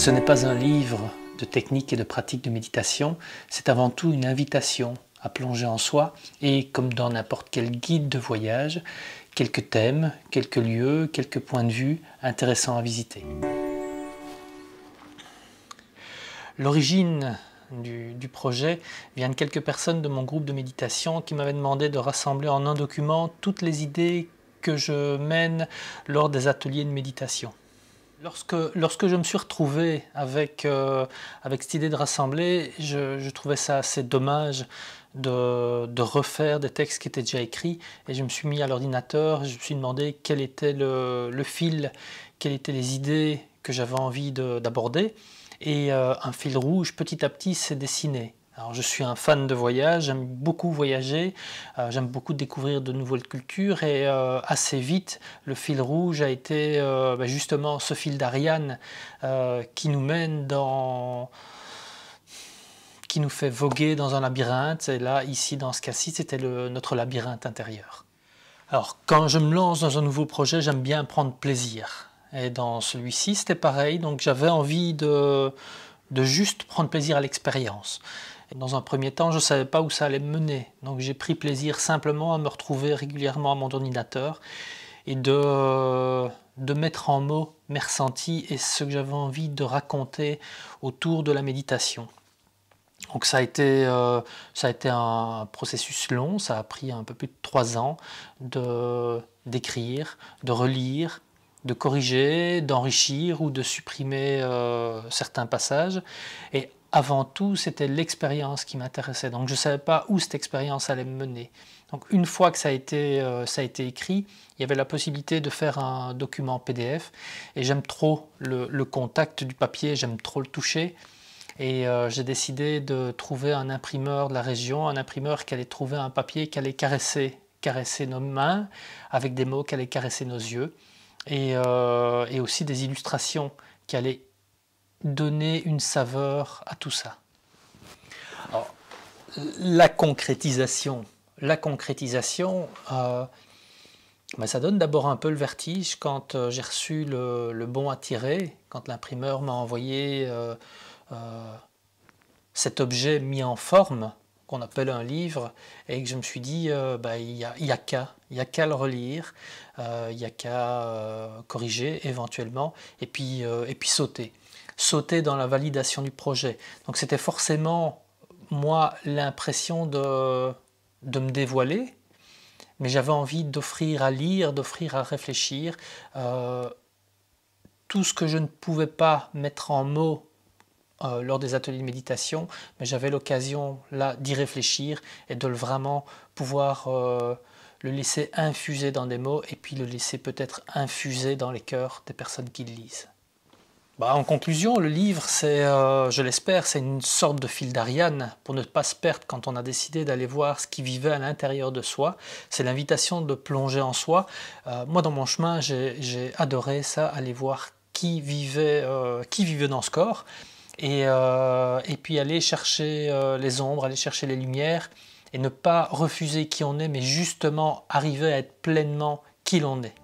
Ce n'est pas un livre de techniques et de pratiques de méditation, c'est avant tout une invitation à plonger en soi et, comme dans n'importe quel guide de voyage, quelques thèmes, quelques lieux, quelques points de vue intéressants à visiter. L'origine du projet vient de quelques personnes de mon groupe de méditation qui m'avaient demandé de rassembler en un document toutes les idées que je mène lors des ateliers de méditation. Lorsque je me suis retrouvé avec cette idée de rassembler, je trouvais ça assez dommage de refaire des textes qui étaient déjà écrits, et je me suis mis à l'ordinateur, je me suis demandé quel était le fil, quelles étaient les idées que j'avais envie d'aborder, et un fil rouge petit à petit s'est dessiné. Alors, je suis un fan de voyage, j'aime beaucoup voyager, j'aime beaucoup découvrir de nouvelles cultures, et assez vite le fil rouge a été justement ce fil d'Ariane qui nous mène qui nous fait voguer dans un labyrinthe, et là ici dans ce cas-ci c'était notre labyrinthe intérieur. Alors, quand je me lance dans un nouveau projet, j'aime bien prendre plaisir, et dans celui-ci c'était pareil, donc j'avais envie de juste prendre plaisir à l'expérience. Dans un premier temps, je ne savais pas où ça allait me mener, donc j'ai pris plaisir simplement à me retrouver régulièrement à mon ordinateur et de mettre en mots mes ressentis et ce que j'avais envie de raconter autour de la méditation. Donc ça a été un processus long, ça a pris un peu plus de 3 ans d'écrire, de relire, de corriger, d'enrichir ou de supprimer certains passages. Et avant tout, c'était l'expérience qui m'intéressait. Donc je ne savais pas où cette expérience allait me mener. Donc une fois que ça a été écrit, il y avait la possibilité de faire un document PDF. Et j'aime trop le contact du papier, j'aime trop le toucher. Et j'ai décidé de trouver un imprimeur de la région, un imprimeur qui allait trouver un papier qui allait caresser nos mains, avec des mots qui allaient caresser nos yeux. Et aussi des illustrations qui allaient donner une saveur à tout ça. Alors, la concrétisation, ça donne d'abord un peu le vertige quand j'ai reçu le bon à tirer, quand l'imprimeur m'a envoyé cet objet mis en forme, qu'on appelle un livre, et que je me suis dit, il y a qu'à le relire, il n'y a qu'à corriger éventuellement, et puis sauter dans la validation du projet. Donc c'était forcément, moi, l'impression de me dévoiler, mais j'avais envie d'offrir à lire, d'offrir à réfléchir, tout ce que je ne pouvais pas mettre en mots lors des ateliers de méditation, mais j'avais l'occasion là d'y réfléchir et de vraiment pouvoir le laisser infuser dans des mots et puis le laisser peut-être infuser dans les cœurs des personnes qui le lisent. En conclusion, le livre, je l'espère, c'est une sorte de fil d'Ariane pour ne pas se perdre quand on a décidé d'aller voir ce qui vivait à l'intérieur de soi. C'est l'invitation de plonger en soi. Moi, dans mon chemin, j'ai adoré ça, aller voir qui vivait dans ce corps. Et puis aller chercher les ombres, aller chercher les lumières, et ne pas refuser qui on est, mais justement arriver à être pleinement qui l'on est.